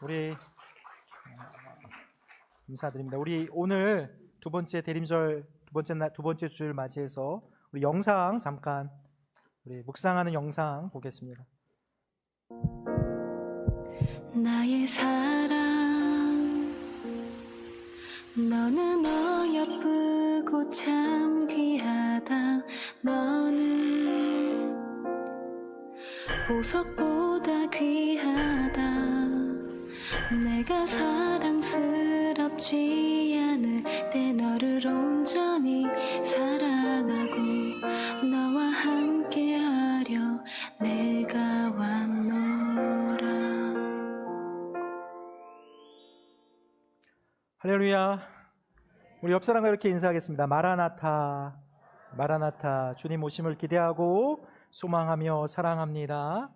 우리 인사드립니다. 우리 오늘 두 번째 대림절 두 번째 주일 맞이해서 우리 영상 잠깐 우리 묵상하는 영상 보겠습니다. 나의 사랑, 너는 어여쁘고 참 귀하다. 너는 보석보다 귀하다. 내가 사랑스럽지 않을 때 너를 온전히 사랑하고 너와 함께하려 내가 왔노라. 할렐루야. 우리 옆 사람과 이렇게 인사하겠습니다. 마라나타, 마라나타. 주님 오심을 기대하고 소망하며 사랑합니다.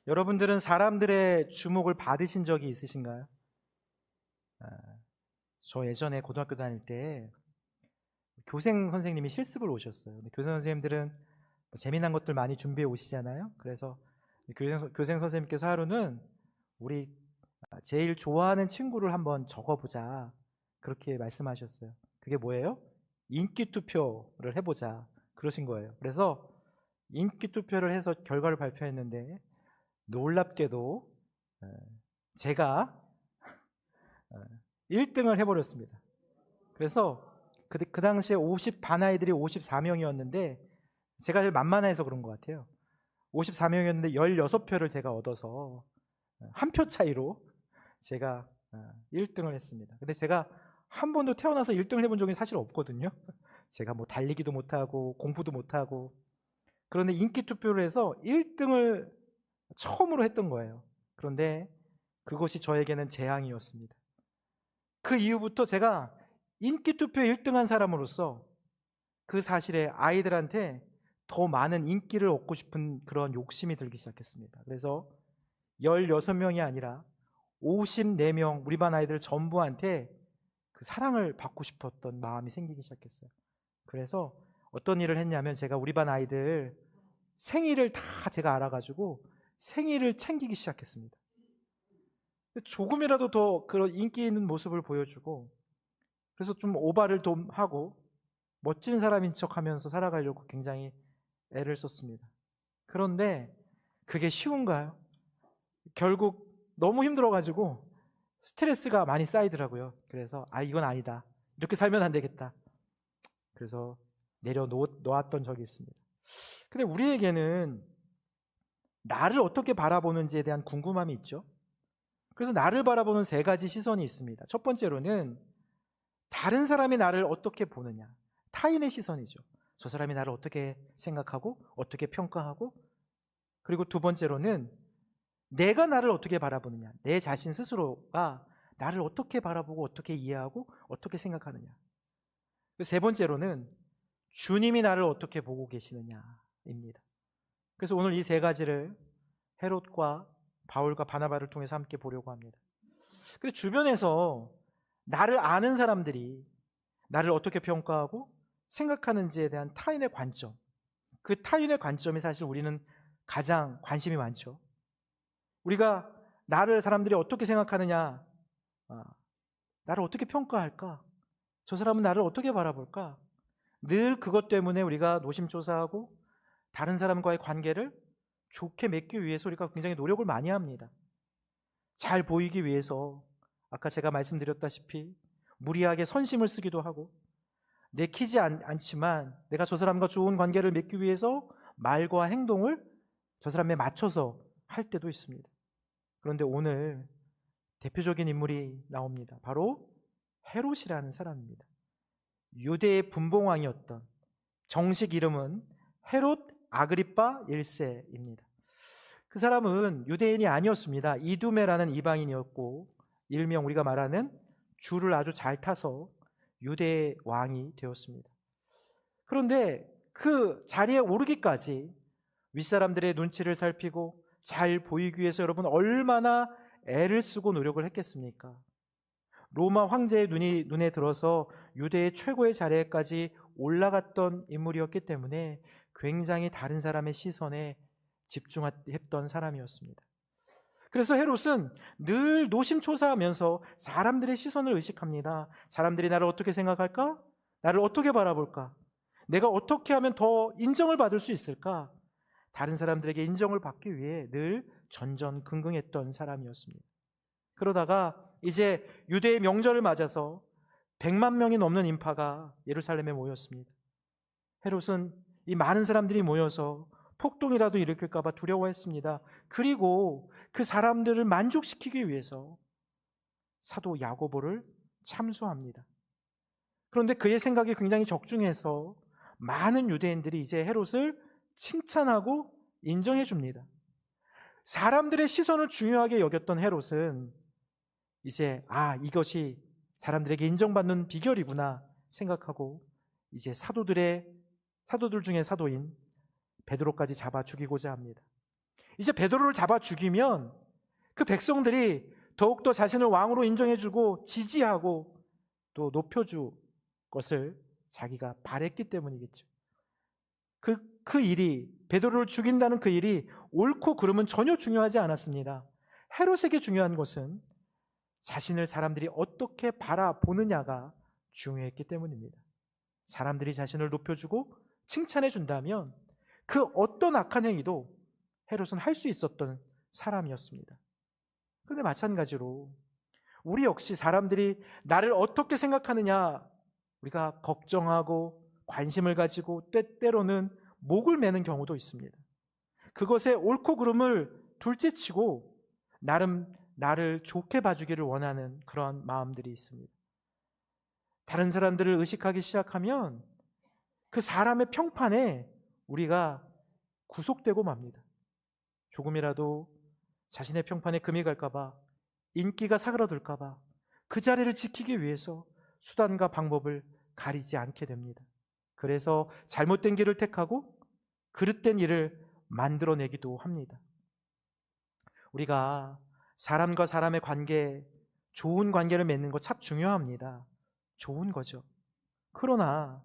여러분들은 사람들의 주목을 받으신 적이 있으신가요? 저 예전에 고등학교 다닐 때 교생 선생님이 실습을 오셨어요. 근데 교생 선생님들은 재미난 것들 많이 준비해 오시잖아요. 그래서 교생 선생님께서 하루는 우리 제일 좋아하는 친구를 한번 적어보자, 그렇게 말씀하셨어요. 그게 뭐예요? 인기 투표를 해보자, 그러신 거예요. 그래서 인기 투표를 해서 결과를 발표했는데 놀랍게도 제가 1등을 해버렸습니다. 그래서 그 당시에 반 아이들이 54명이었는데 제가 제일 만만해서 그런 것 같아요. 54명이었는데 16표를 제가 얻어서 한 표 차이로 제가 1등을 했습니다. 근데 제가 한 번도 태어나서 1등을 해본 적이 사실 없거든요. 제가 뭐 달리기도 못하고 공부도 못하고. 그런데 인기 투표를 해서 1등을 처음으로 했던 거예요. 그런데 그것이 저에게는 재앙이었습니다. 그 이후부터 제가 인기 투표에 1등한 사람으로서 그 사실에 아이들한테 더 많은 인기를 얻고 싶은 그런 욕심이 들기 시작했습니다. 그래서 16명이 아니라 54명 우리 반 아이들 전부한테 그 사랑을 받고 싶었던 마음이 생기기 시작했어요. 그래서 어떤 일을 했냐면 제가 우리 반 아이들 생일을 다 제가 알아가지고 생일을 챙기기 시작했습니다. 조금이라도 더 그런 인기 있는 모습을 보여주고, 그래서 좀 오바를 좀 하고 멋진 사람인 척하면서 살아가려고 굉장히 애를 썼습니다. 그런데 그게 쉬운가요? 결국 너무 힘들어가지고 스트레스가 많이 쌓이더라고요. 그래서 이건 아니다, 이렇게 살면 안 되겠다. 그래서 내려놓았던 적이 있습니다. 근데 우리에게는 나를 어떻게 바라보는지에 대한 궁금함이 있죠. 그래서 나를 바라보는 3가지 시선이 있습니다. 첫 번째로는 다른 사람이 나를 어떻게 보느냐, 타인의 시선이죠. 저 사람이 나를 어떻게 생각하고 어떻게 평가하고, 그리고 두 번째로는 내가 나를 어떻게 바라보느냐, 내 자신 스스로가 나를 어떻게 바라보고 어떻게 이해하고 어떻게 생각하느냐. 세 번째로는 주님이 나를 어떻게 보고 계시느냐입니다. 그래서 오늘 이 3가지를 헤롯과 바울과 바나바를 통해서 함께 보려고 합니다. 그래서 주변에서 나를 아는 사람들이 나를 어떻게 평가하고 생각하는지에 대한 타인의 관점, 그 타인의 관점이 사실 우리는 가장 관심이 많죠. 우리가 나를 사람들이 어떻게 생각하느냐, 나를 어떻게 평가할까, 저 사람은 나를 어떻게 바라볼까, 늘 그것 때문에 우리가 노심초사하고 다른 사람과의 관계를 좋게 맺기 위해서 우리가 굉장히 노력을 많이 합니다. 잘 보이기 위해서 아까 제가 말씀드렸다시피 무리하게 선심을 쓰기도 하고, 내키지 않지만 내가 저 사람과 좋은 관계를 맺기 위해서 말과 행동을 저 사람에 맞춰서 할 때도 있습니다. 그런데 오늘 대표적인 인물이 나옵니다. 바로 헤롯이라는 사람입니다. 유대의 분봉왕이었던, 정식 이름은 헤롯 아그리파 1세입니다. 그 사람은 유대인이 아니었습니다. 이두메라는 이방인이었고, 일명 우리가 말하는 줄을 아주 잘 타서 유대의 왕이 되었습니다. 그런데 그 자리에 오르기까지 윗사람들의 눈치를 살피고 잘 보이기 위해서 여러분 얼마나 애를 쓰고 노력을 했겠습니까? 로마 황제의 눈에 들어서 유대의 최고의 자리에까지 올라갔던 인물이었기 때문에 굉장히 다른 사람의 시선에 집중했던 사람이었습니다. 그래서 헤롯은 늘 노심초사하면서 사람들의 시선을 의식합니다. 사람들이 나를 어떻게 생각할까? 나를 어떻게 바라볼까? 내가 어떻게 하면 더 인정을 받을 수 있을까? 다른 사람들에게 인정을 받기 위해 늘 전전긍긍했던 사람이었습니다. 그러다가 이제 유대의 명절을 맞아서 100만 명이 넘는 인파가 예루살렘에 모였습니다. 헤롯은 이 많은 사람들이 모여서 폭동이라도 일으킬까 봐 두려워했습니다. 그리고 그 사람들을 만족시키기 위해서 사도 야고보를 참수합니다. 그런데 그의 생각이 굉장히 적중해서 많은 유대인들이 이제 헤롯을 칭찬하고 인정해 줍니다. 사람들의 시선을 중요하게 여겼던 헤롯은 이제 이것이 사람들에게 인정받는 비결이구나 생각하고 이제 사도들 중에 사도인 베드로까지 잡아 죽이고자 합니다. 이제 베드로를 잡아 죽이면 그 백성들이 더욱더 자신을 왕으로 인정해주고 지지하고 또 높여줄 것을 자기가 바랬기 때문이겠죠. 그 일이, 베드로를 죽인다는 그 일이 옳고 그름은 전혀 중요하지 않았습니다. 헤롯에게 중요한 것은 자신을 사람들이 어떻게 바라보느냐가 중요했기 때문입니다. 사람들이 자신을 높여주고 칭찬해 준다면 그 어떤 악한 행위도 헤롯은 할 수 있었던 사람이었습니다. 그런데 마찬가지로 우리 역시 사람들이 나를 어떻게 생각하느냐 우리가 걱정하고 관심을 가지고 때로는 목을 매는 경우도 있습니다. 그것에 옳고 그름을 둘째치고 나름 나를 좋게 봐주기를 원하는 그런 마음들이 있습니다. 다른 사람들을 의식하기 시작하면 그 사람의 평판에 우리가 구속되고 맙니다. 조금이라도 자신의 평판에 금이 갈까봐, 인기가 사그라들까봐 그 자리를 지키기 위해서 수단과 방법을 가리지 않게 됩니다. 그래서 잘못된 길을 택하고 그릇된 일을 만들어내기도 합니다. 우리가 사람과 사람의 관계, 좋은 관계를 맺는 거 참 중요합니다. 좋은 거죠. 그러나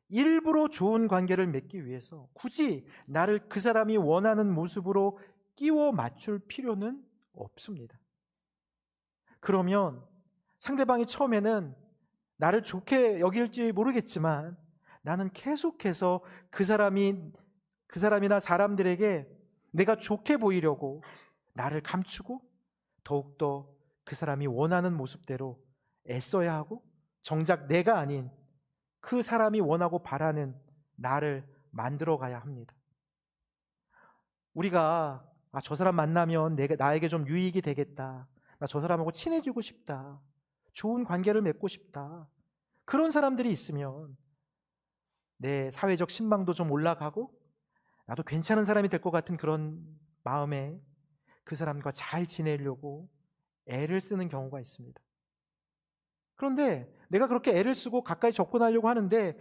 일부러 좋은 관계를 맺기 위해서 굳이 나를 그 사람이 원하는 모습으로 끼워 맞출 필요는 없습니다. 그러면 상대방이 처음에는 나를 좋게 여길지 모르겠지만 나는 계속해서 그 사람이나 사람들에게 내가 좋게 보이려고 나를 감추고 더욱더 그 사람이 원하는 모습대로 애써야 하고 정작 내가 아닌 그 사람이 원하고 바라는 나를 만들어 가야 합니다. 우리가 저 사람 만나면 나에게 좀 유익이 되겠다. 나 저 사람하고 친해지고 싶다. 좋은 관계를 맺고 싶다. 그런 사람들이 있으면 내 사회적 신망도 좀 올라가고 나도 괜찮은 사람이 될 것 같은 그런 마음에 그 사람과 잘 지내려고 애를 쓰는 경우가 있습니다. 그런데 내가 그렇게 애를 쓰고 가까이 접근하려고 하는데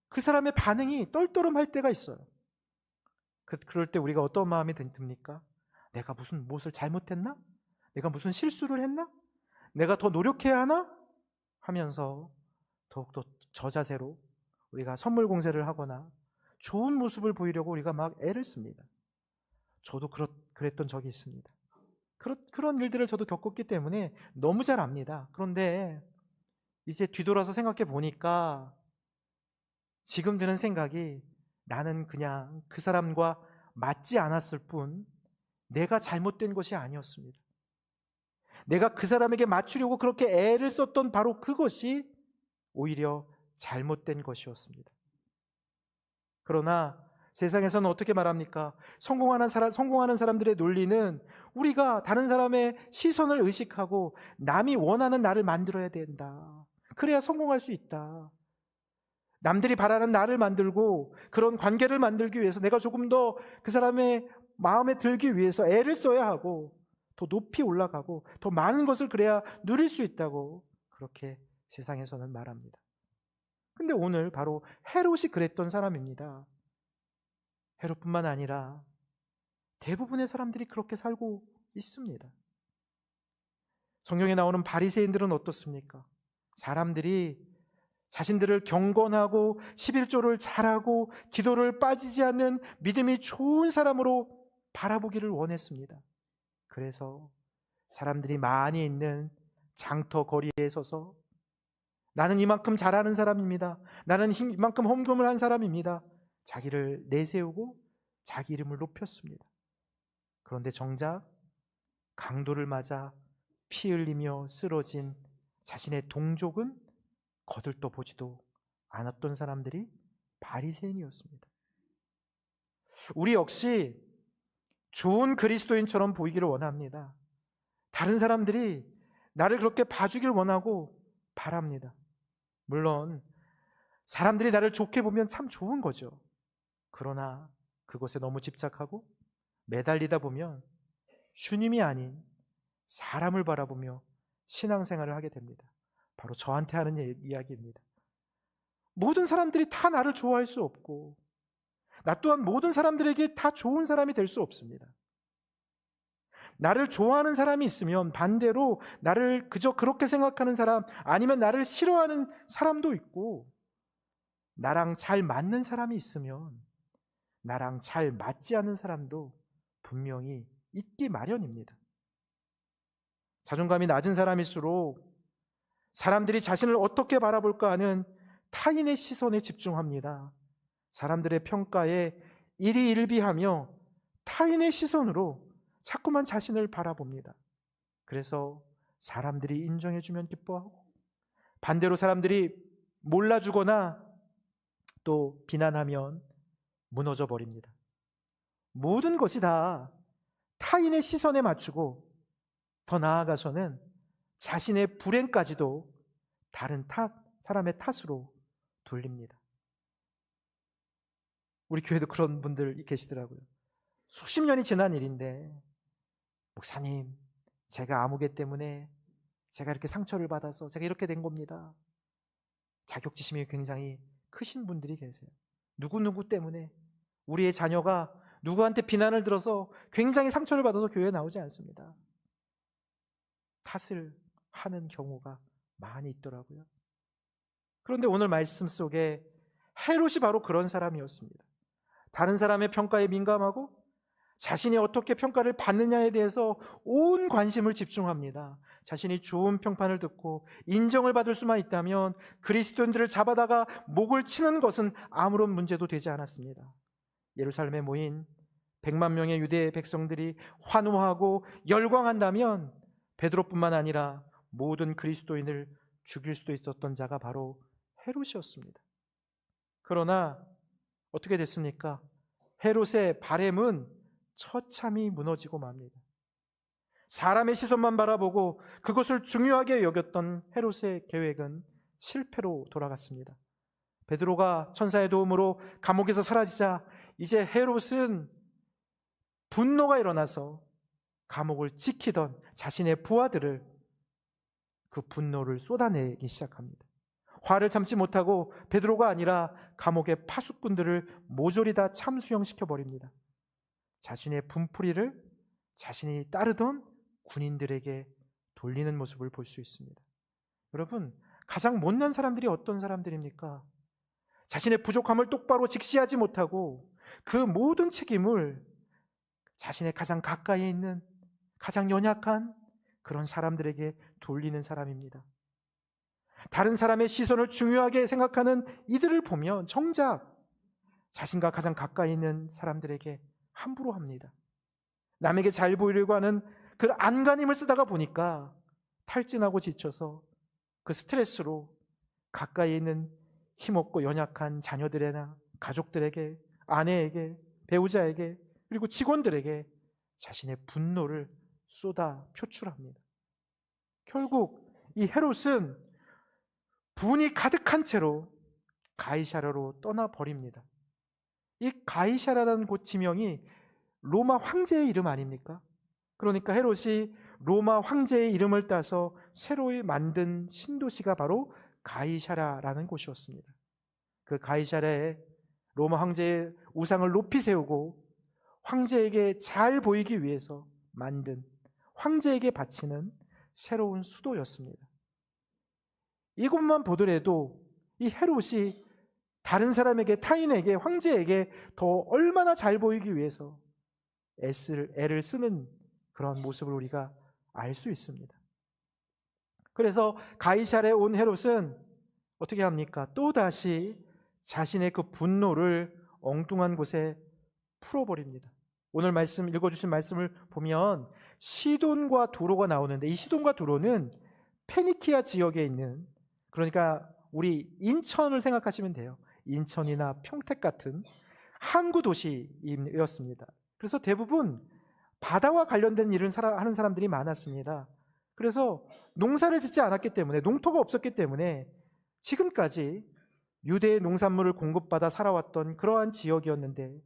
그 사람의 반응이 떨떠름할 때가 있어요. 그럴 때 우리가 어떤 마음이 듭니까? 내가 무엇을 잘못했나? 내가 무슨 실수를 했나? 내가 더 노력해야 하나? 하면서 더욱더 저자세로 우리가 선물 공세를 하거나 좋은 모습을 보이려고 우리가 막 애를 씁니다. 저도 그랬던 적이 있습니다. 그런 일들을 저도 겪었기 때문에 너무 잘 압니다. 그런데 이제 뒤돌아서 생각해 보니까 지금 드는 생각이 나는 그냥 그 사람과 맞지 않았을 뿐 내가 잘못된 것이 아니었습니다. 내가 그 사람에게 맞추려고 그렇게 애를 썼던 바로 그것이 오히려 잘못된 것이었습니다. 그러나 세상에서는 어떻게 말합니까? 성공하는 사람들의 논리는 우리가 다른 사람의 시선을 의식하고 남이 원하는 나를 만들어야 된다. 그래야 성공할 수 있다. 남들이 바라는 나를 만들고 그런 관계를 만들기 위해서 내가 조금 더 그 사람의 마음에 들기 위해서 애를 써야 하고 더 높이 올라가고 더 많은 것을 그래야 누릴 수 있다고 그렇게 세상에서는 말합니다. 근데 오늘 바로 헤롯이 그랬던 사람입니다. 헤롯뿐만 아니라 대부분의 사람들이 그렇게 살고 있습니다. 성경에 나오는 바리새인들은 어떻습니까? 사람들이 자신들을 경건하고 11조를 잘하고 기도를 빠지지 않는 믿음이 좋은 사람으로 바라보기를 원했습니다. 그래서 사람들이 많이 있는 장터 거리에 서서 나는 이만큼 잘하는 사람입니다. 나는 이만큼 헌금을 한 사람입니다. 자기를 내세우고 자기 이름을 높였습니다. 그런데 정작 강도를 맞아 피 흘리며 쓰러진 자신의 동족은 거들떠 보지도 않았던 사람들이 바리새인이었습니다. 우리 역시 좋은 그리스도인처럼 보이기를 원합니다. 다른 사람들이 나를 그렇게 봐주길 원하고 바랍니다. 물론 사람들이 나를 좋게 보면 참 좋은 거죠. 그러나 그것에 너무 집착하고 매달리다 보면 주님이 아닌 사람을 바라보며 신앙생활을 하게 됩니다. 바로 저한테 하는 이야기입니다. 모든 사람들이 다 나를 좋아할 수 없고 나 또한 모든 사람들에게 다 좋은 사람이 될 수 없습니다. 나를 좋아하는 사람이 있으면 반대로 나를 그저 그렇게 생각하는 사람, 아니면 나를 싫어하는 사람도 있고, 나랑 잘 맞는 사람이 있으면 나랑 잘 맞지 않는 사람도 분명히 있기 마련입니다. 자존감이 낮은 사람일수록 사람들이 자신을 어떻게 바라볼까 하는 타인의 시선에 집중합니다. 사람들의 평가에 일희일비하며 타인의 시선으로 자꾸만 자신을 바라봅니다. 그래서 사람들이 인정해주면 기뻐하고, 반대로 사람들이 몰라주거나 또 비난하면 무너져 버립니다. 모든 것이 다 타인의 시선에 맞추고, 더 나아가서는 자신의 불행까지도 다른 사람의 탓으로 돌립니다. 우리 교회도 그런 분들 계시더라고요. 수십 년이 지난 일인데, 목사님, 제가 아무개 때문에 제가 이렇게 상처를 받아서 제가 이렇게 된 겁니다. 자격지심이 굉장히 크신 분들이 계세요. 누구누구 때문에 우리의 자녀가 누구한테 비난을 들어서 굉장히 상처를 받아서 교회에 나오지 않습니다. 탓을 하는 경우가 많이 있더라고요. 그런데 오늘 말씀 속에 헤롯이 바로 그런 사람이었습니다. 다른 사람의 평가에 민감하고 자신이 어떻게 평가를 받느냐에 대해서 온 관심을 집중합니다. 자신이 좋은 평판을 듣고 인정을 받을 수만 있다면 그리스도인들을 잡아다가 목을 치는 것은 아무런 문제도 되지 않았습니다. 예루살렘에 모인 100만 명의 유대 백성들이 환호하고 열광한다면 베드로뿐만 아니라 모든 그리스도인을 죽일 수도 있었던 자가 바로 헤롯이었습니다. 그러나 어떻게 됐습니까? 헤롯의 바램은 처참히 무너지고 맙니다. 사람의 시선만 바라보고 그것을 중요하게 여겼던 헤롯의 계획은 실패로 돌아갔습니다. 베드로가 천사의 도움으로 감옥에서 사라지자 이제 헤롯은 분노가 일어나서 감옥을 지키던 자신의 부하들을 그 분노를 쏟아내기 시작합니다. 화를 참지 못하고 베드로가 아니라 감옥의 파수꾼들을 모조리 다 참수형시켜버립니다. 자신의 분풀이를 자신이 따르던 군인들에게 돌리는 모습을 볼 수 있습니다. 여러분, 가장 못난 사람들이 어떤 사람들입니까? 자신의 부족함을 똑바로 직시하지 못하고 그 모든 책임을 자신의 가장 가까이 있는 가장 연약한 그런 사람들에게 돌리는 사람입니다. 다른 사람의 시선을 중요하게 생각하는 이들을 보면 정작 자신과 가장 가까이 있는 사람들에게 함부로 합니다. 남에게 잘 보이려고 하는 그 안간힘을 쓰다가 보니까 탈진하고 지쳐서 그 스트레스로 가까이 있는 힘없고 연약한 자녀들이나 가족들에게, 아내에게, 배우자에게, 그리고 직원들에게 자신의 분노를 쏟아 표출합니다. 결국 이 헤롯은 분이 가득한 채로 가이사랴로 떠나버립니다. 이 가이사랴라는 곳 지명이 로마 황제의 이름 아닙니까? 그러니까 헤롯이 로마 황제의 이름을 따서 새로 만든 신도시가 바로 가이사랴라는 곳이었습니다. 그 가이사랴에 로마 황제의 우상을 높이 세우고 황제에게 잘 보이기 위해서 만든, 황제에게 바치는 새로운 수도였습니다. 이것만 보더라도 이 헤롯이 다른 사람에게, 타인에게, 황제에게 더 얼마나 잘 보이기 위해서 애를 쓰는 그런 모습을 우리가 알 수 있습니다. 그래서 가이사랴에 온 헤롯은 어떻게 합니까? 또다시 자신의 그 분노를 엉뚱한 곳에 풀어버립니다. 오늘 말씀 읽어주신 말씀을 보면 시돈과 두로가 나오는데, 이 시돈과 두로는 페니키아 지역에 있는, 그러니까 우리 인천을 생각하시면 돼요. 인천이나 평택 같은 항구 도시였습니다. 그래서 대부분 바다와 관련된 일을 하는 사람들이 많았습니다. 그래서 농사를 짓지 않았기 때문에, 농토가 없었기 때문에 지금까지 유대의 농산물을 공급받아 살아왔던 그러한 지역이었는데,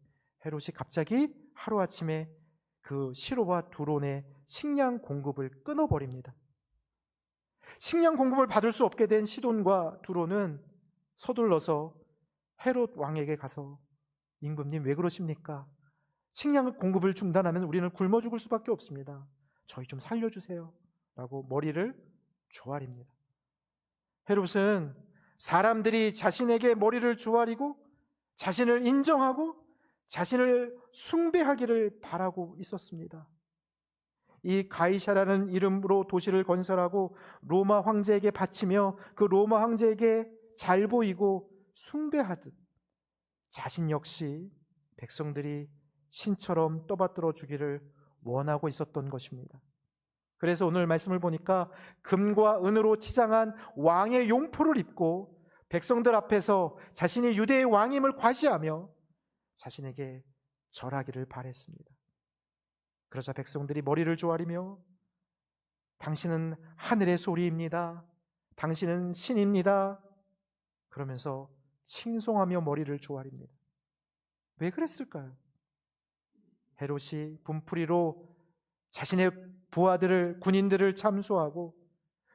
헤롯이 갑자기 하루아침에 그 시로와 두론의 식량 공급을 끊어버립니다. 식량 공급을 받을 수 없게 된 시돈과 두론은 서둘러서 헤롯 왕에게 가서, 임금님 왜 그러십니까? 식량 공급을 중단하면 우리는 굶어 죽을 수밖에 없습니다. 저희 좀 살려주세요 라고 머리를 조아립니다. 헤롯은 사람들이 자신에게 머리를 조아리고 자신을 인정하고 자신을 숭배하기를 바라고 있었습니다. 이 가이사라는 이름으로 도시를 건설하고 로마 황제에게 바치며 그 로마 황제에게 잘 보이고 숭배하듯 자신 역시 백성들이 신처럼 떠받들어 주기를 원하고 있었던 것입니다. 그래서 오늘 말씀을 보니까 금과 은으로 치장한 왕의 용포를 입고 백성들 앞에서 자신이 유대의 왕임을 과시하며 자신에게 절하기를 바랬습니다. 그러자 백성들이 머리를 조아리며 당신은 하늘의 소리입니다, 당신은 신입니다 그러면서 칭송하며 머리를 조아립니다. 왜 그랬을까요? 헤롯이 분풀이로 자신의 부하들을, 군인들을 참수하고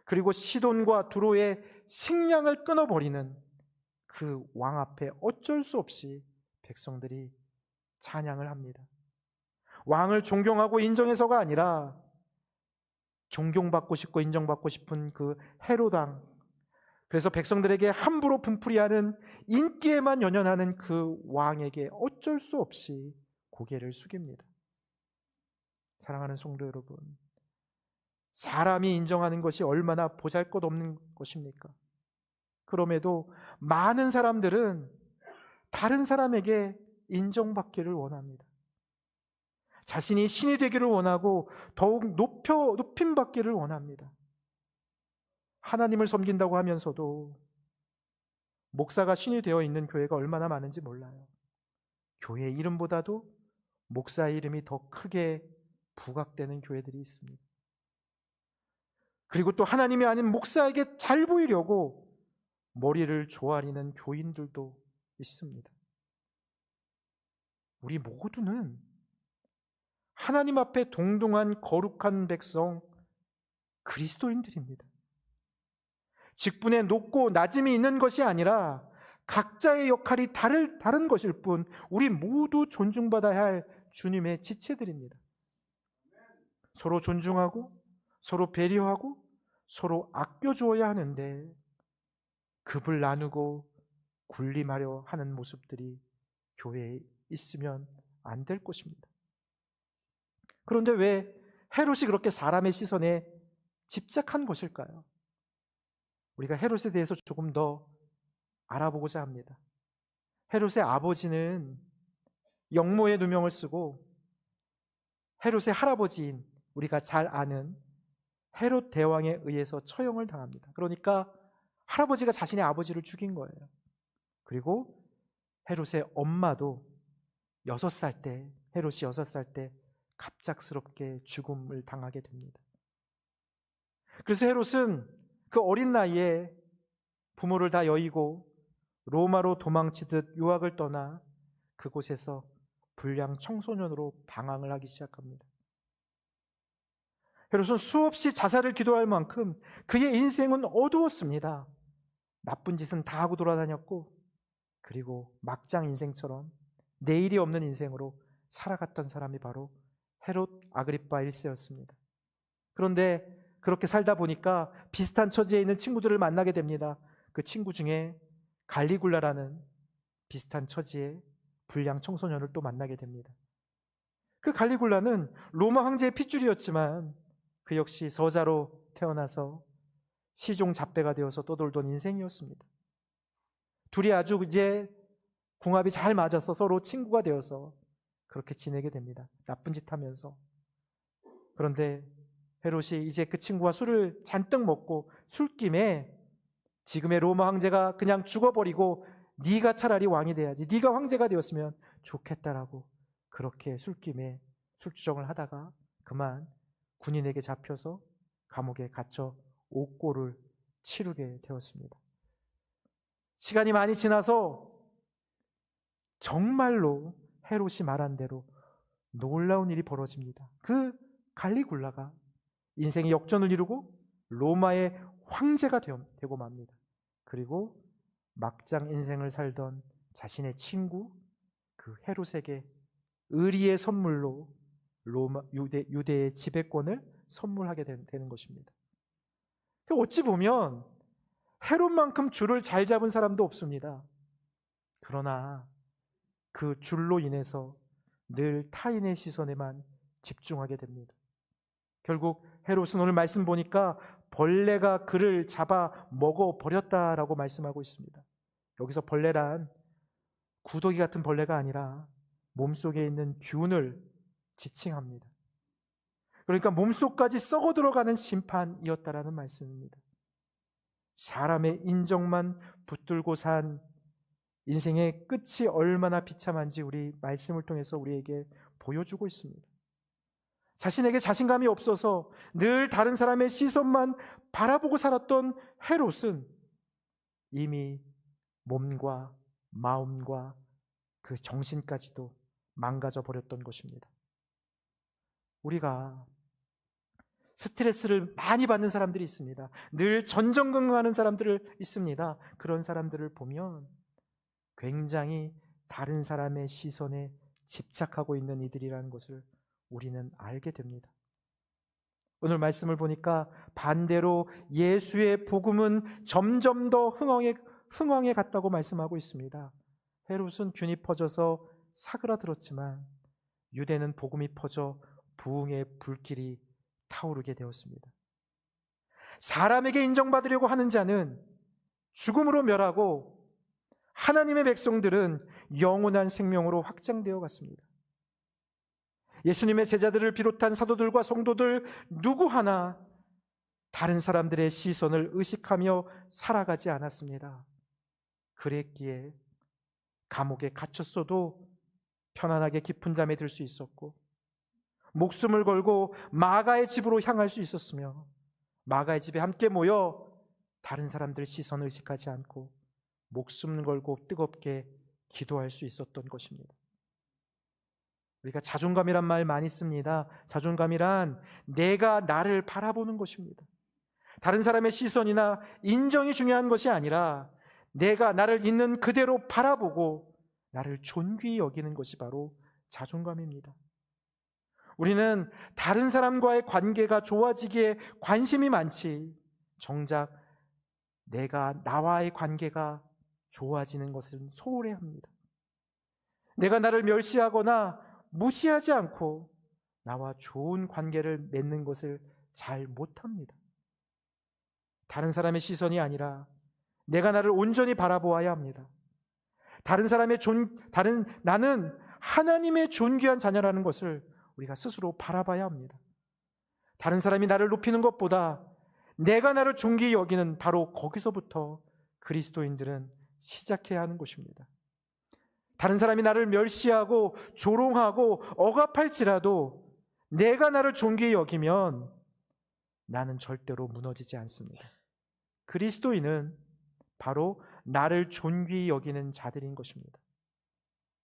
그리고 시돈과 두로의 식량을 끊어버리는 그 왕 앞에 어쩔 수 없이 백성들이 찬양을 합니다. 왕을 존경하고 인정해서가 아니라 존경받고 싶고 인정받고 싶은 그 헤롯왕, 그래서 백성들에게 함부로 분풀이하는, 인기에만 연연하는 그 왕에게 어쩔 수 없이 고개를 숙입니다. 사랑하는 성도 여러분, 사람이 인정하는 것이 얼마나 보잘것없는 것입니까? 그럼에도 많은 사람들은 다른 사람에게 인정받기를 원합니다. 자신이 신이 되기를 원하고 더욱 높임받기를 원합니다. 하나님을 섬긴다고 하면서도 목사가 신이 되어 있는 교회가 얼마나 많은지 몰라요. 교회 이름보다도 목사의 이름이 더 크게 부각되는 교회들이 있습니다. 그리고 또 하나님이 아닌 목사에게 잘 보이려고 머리를 조아리는 교인들도 있습니다. 우리 모두는 하나님 앞에 동등한 거룩한 백성, 그리스도인들입니다. 직분에 높고 낮음이 있는 것이 아니라 각자의 역할이 다른 것일 뿐 우리 모두 존중받아야 할 주님의 지체들입니다. 서로 존중하고 서로 배려하고 서로 아껴주어야 하는데 급을 나누고 군림하려 하는 모습들이 교회에 있으면 안 될 것입니다. 그런데 왜 헤롯이 그렇게 사람의 시선에 집착한 것일까요? 우리가 헤롯에 대해서 조금 더 알아보고자 합니다. 헤롯의 아버지는 영모의 누명을 쓰고 헤롯의 할아버지인 우리가 잘 아는 헤롯 대왕에 의해서 처형을 당합니다. 그러니까 할아버지가 자신의 아버지를 죽인 거예요. 그리고 헤롯의 엄마도 6살 때, 헤롯이 6살 때 갑작스럽게 죽음을 당하게 됩니다. 그래서 헤롯은 그 어린 나이에 부모를 다 여의고 로마로 도망치듯 유학을 떠나 그곳에서 불량 청소년으로 방황을 하기 시작합니다. 헤롯은 수없이 자살을 기도할 만큼 그의 인생은 어두웠습니다. 나쁜 짓은 다 하고 돌아다녔고 그리고 막장 인생처럼 내일이 없는 인생으로 살아갔던 사람이 바로 헤롯 아그리파 1세였습니다. 그런데 그렇게 살다 보니까 비슷한 처지에 있는 친구들을 만나게 됩니다. 그 친구 중에 갈리굴라라는 비슷한 처지의 불량 청소년을 또 만나게 됩니다. 그 갈리굴라는 로마 황제의 핏줄이었지만 그 역시 서자로 태어나서 시종 잡배가 되어서 떠돌던 인생이었습니다. 둘이 아주 이제 궁합이 잘 맞아서 서로 친구가 되어서 그렇게 지내게 됩니다. 나쁜 짓 하면서. 그런데 헤롯이 이제 그 친구와 술을 잔뜩 먹고 술김에 지금의 로마 황제가 그냥 죽어버리고 네가 차라리 왕이 돼야지, 네가 황제가 되었으면 좋겠다라고 그렇게 술김에 술주정을 하다가 그만 군인에게 잡혀서 감옥에 갇혀 옥고를 치르게 되었습니다. 시간이 많이 지나서 정말로 헤롯이 말한 대로 놀라운 일이 벌어집니다. 그 갈리굴라가 인생의 역전을 이루고 로마의 황제가 되고 맙니다. 그리고 막장 인생을 살던 자신의 친구 그 헤롯에게 의리의 선물로 유대의 지배권을 선물하게 되는 것입니다. 어찌 보면 헤롯만큼 줄을 잘 잡은 사람도 없습니다. 그러나 그 줄로 인해서 늘 타인의 시선에만 집중하게 됩니다. 결국 헤롯은 오늘 말씀 보니까 벌레가 그를 잡아 먹어버렸다라고 말씀하고 있습니다. 여기서 벌레란 구더기 같은 벌레가 아니라 몸속에 있는 균을 지칭합니다. 그러니까 몸속까지 썩어 들어가는 심판이었다라는 말씀입니다. 사람의 인정만 붙들고 산 인생의 끝이 얼마나 비참한지 우리 말씀을 통해서 우리에게 보여주고 있습니다. 자신에게 자신감이 없어서 늘 다른 사람의 시선만 바라보고 살았던 헤롯은 이미 몸과 마음과 그 정신까지도 망가져 버렸던 것입니다. 우리가 스트레스를 많이 받는 사람들이 있습니다. 늘 전전긍긍하는 사람들을 있습니다. 그런 사람들을 보면 굉장히 다른 사람의 시선에 집착하고 있는 이들이라는 것을 우리는 알게 됩니다. 오늘 말씀을 보니까 반대로 예수의 복음은 점점 더 흥왕해 갔다고 말씀하고 있습니다. 헤롯은 균이 퍼져서 사그라들었지만 유대는 복음이 퍼져 부흥의 불길이 타오르게 되었습니다. 사람에게 인정받으려고 하는 자는 죽음으로 멸하고 하나님의 백성들은 영원한 생명으로 확장되어 갔습니다. 예수님의 제자들을 비롯한 사도들과 성도들 누구 하나 다른 사람들의 시선을 의식하며 살아가지 않았습니다. 그랬기에 감옥에 갇혔어도 편안하게 깊은 잠에 들 수 있었고, 목숨을 걸고 마가의 집으로 향할 수 있었으며, 마가의 집에 함께 모여 다른 사람들 시선을 의식하지 않고 목숨 걸고 뜨겁게 기도할 수 있었던 것입니다. 우리가 자존감이란 말 많이 씁니다. 자존감이란 내가 나를 바라보는 것입니다. 다른 사람의 시선이나 인정이 중요한 것이 아니라 내가 나를 있는 그대로 바라보고 나를 존귀히 여기는 것이 바로 자존감입니다. 우리는 다른 사람과의 관계가 좋아지기에 관심이 많지, 정작 내가 나와의 관계가 좋아지는 것은 소홀해합니다. 내가 나를 멸시하거나 무시하지 않고 나와 좋은 관계를 맺는 것을 잘 못합니다. 다른 사람의 시선이 아니라 내가 나를 온전히 바라보아야 합니다. 나는 하나님의 존귀한 자녀라는 것을 우리가 스스로 바라봐야 합니다. 다른 사람이 나를 높이는 것보다 내가 나를 존귀히 여기는 바로 거기서부터 그리스도인들은 시작해야 하는 것입니다. 다른 사람이 나를 멸시하고 조롱하고 억압할지라도 내가 나를 존귀히 여기면 나는 절대로 무너지지 않습니다. 그리스도인은 바로 나를 존귀히 여기는 자들인 것입니다.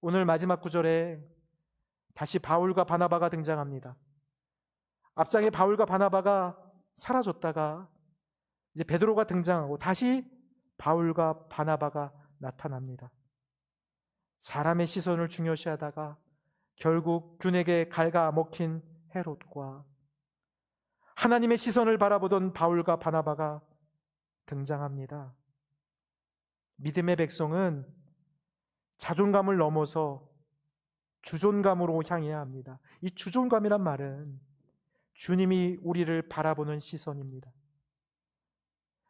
오늘 마지막 구절에 다시 바울과 바나바가 등장합니다. 앞장에 바울과 바나바가 사라졌다가 이제 베드로가 등장하고 다시 바울과 바나바가 나타납니다. 사람의 시선을 중요시하다가 결국 균에게 갉아먹힌 헤롯과 하나님의 시선을 바라보던 바울과 바나바가 등장합니다. 믿음의 백성은 자존감을 넘어서 주존감으로 향해야 합니다. 이 주존감이란 말은 주님이 우리를 바라보는 시선입니다.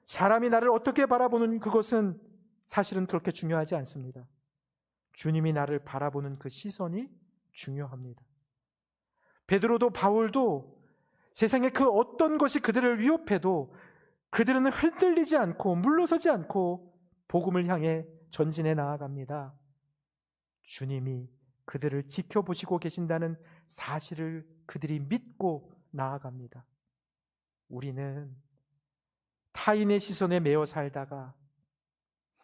사람이 나를 어떻게 바라보는 그것은 사실은 그렇게 중요하지 않습니다. 주님이 나를 바라보는 그 시선이 중요합니다. 베드로도 바울도 세상의 그 어떤 것이 그들을 위협해도 그들은 흔들리지 않고 물러서지 않고 복음을 향해 전진해 나아갑니다. 주님이 그들을 지켜보시고 계신다는 사실을 그들이 믿고 나아갑니다. 우리는 타인의 시선에 매여 살다가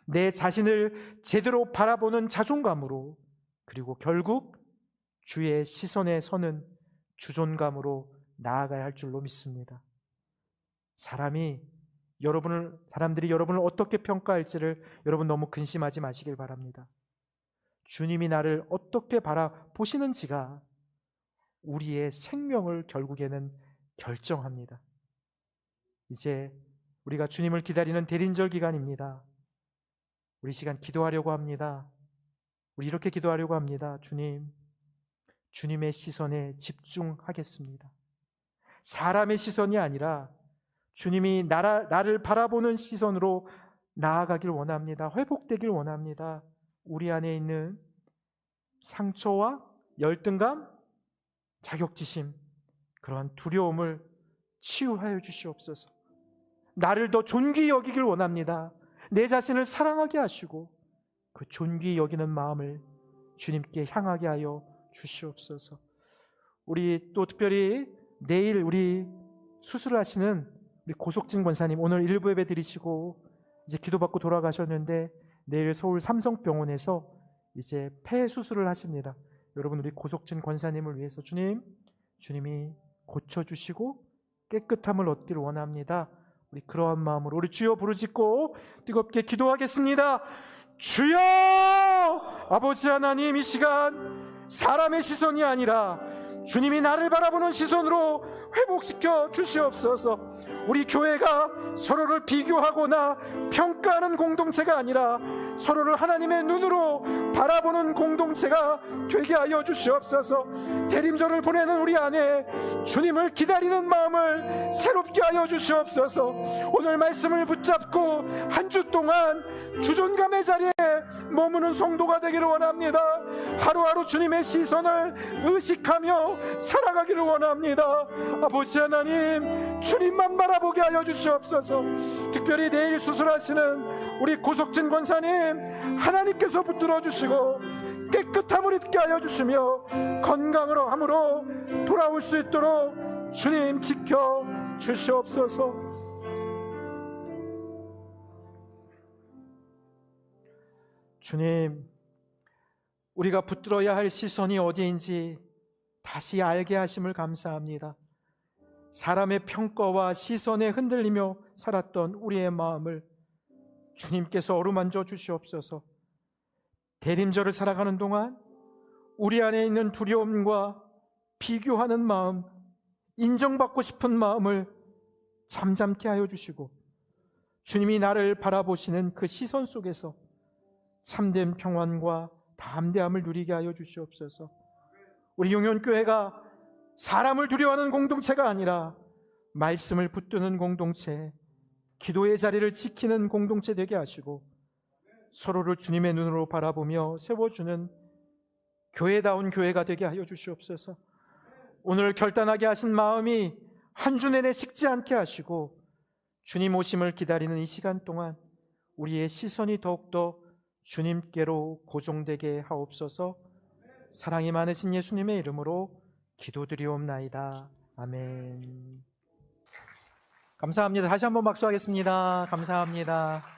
내 자신을 제대로 바라보는 자존감으로, 그리고 결국 주의 시선에 서는 주존감으로 나아가야 할 줄로 믿습니다. 사람들이 여러분을 어떻게 평가할지를 여러분 너무 근심하지 마시길 바랍니다. 주님이 나를 어떻게 바라보시는지가 우리의 생명을 결국에는 결정합니다. 이제 우리가 주님을 기다리는 대린절 기간입니다. 우리 시간 기도하려고 합니다. 우리 이렇게 기도하려고 합니다. 주님의 시선에 집중하겠습니다. 사람의 시선이 아니라 주님이 나를 바라보는 시선으로 나아가길 원합니다. 회복되길 원합니다. 우리 안에 있는 상처와 열등감, 자격지심, 그러한 두려움을 치유하여 주시옵소서. 나를 더 존귀히 여기길 원합니다. 내 자신을 사랑하게 하시고 그 존귀히 여기는 마음을 주님께 향하게 하여 주시옵소서. 우리 또 특별히 내일 우리 수술을 하시는 우리 고석진 권사님, 오늘 일부 예배 드리시고 이제 기도받고 돌아가셨는데 내일 서울 삼성병원에서 이제 폐 수술을 하십니다. 여러분, 우리 고석진 권사님을 위해서 주님이 고쳐주시고 깨끗함을 얻기를 원합니다. 우리 그러한 마음으로 우리 주여 부르짖고 뜨겁게 기도하겠습니다. 주여! 아버지 하나님, 이 시간 사람의 시선이 아니라 주님이 나를 바라보는 시선으로 회복시켜 주시옵소서. 우리 교회가 서로를 비교하거나 평가하는 공동체가 아니라 서로를 하나님의 눈으로 바라보는 공동체가 되게 하여 주시옵소서. 대림절을 보내는 우리 안에 주님을 기다리는 마음을 새롭게 하여 주시옵소서. 오늘 말씀을 붙잡고 한 주 동안 주존감의 자리에 머무는 성도가 되기를 원합니다. 하루하루 주님의 시선을 의식하며 살아가기를 원합니다. 아버지 하나님, 주님만 바라보게 하여 주시옵소서. 특별히 내일 수술하시는 우리 고석진 권사님, 하나님께서 붙들어 주시고 깨끗함을 입게 하여 주시며 건강으로 함으로 돌아올 수 있도록 주님 지켜 주시옵소서. 주님, 우리가 붙들어야 할 시선이 어디인지 다시 알게 하심을 감사합니다. 사람의 평가와 시선에 흔들리며 살았던 우리의 마음을 주님께서 어루만져 주시옵소서. 대림절을 살아가는 동안 우리 안에 있는 두려움과 비교하는 마음, 인정받고 싶은 마음을 잠잠케 하여 주시고 주님이 나를 바라보시는 그 시선 속에서 참된 평안과 담대함을 누리게 하여 주시옵소서. 우리 용현교회가 사람을 두려워하는 공동체가 아니라 말씀을 붙드는 공동체, 기도의 자리를 지키는 공동체 되게 하시고 서로를 주님의 눈으로 바라보며 세워주는 교회다운 교회가 되게 하여 주시옵소서. 오늘 결단하게 하신 마음이 한 주 내내 식지 않게 하시고 주님 오심을 기다리는 이 시간 동안 우리의 시선이 더욱더 주님께로 고정되게 하옵소서. 사랑이 많으신 예수님의 이름으로 기도드리옵나이다. 아멘. 감사합니다. 다시 한번 박수하겠습니다. 감사합니다.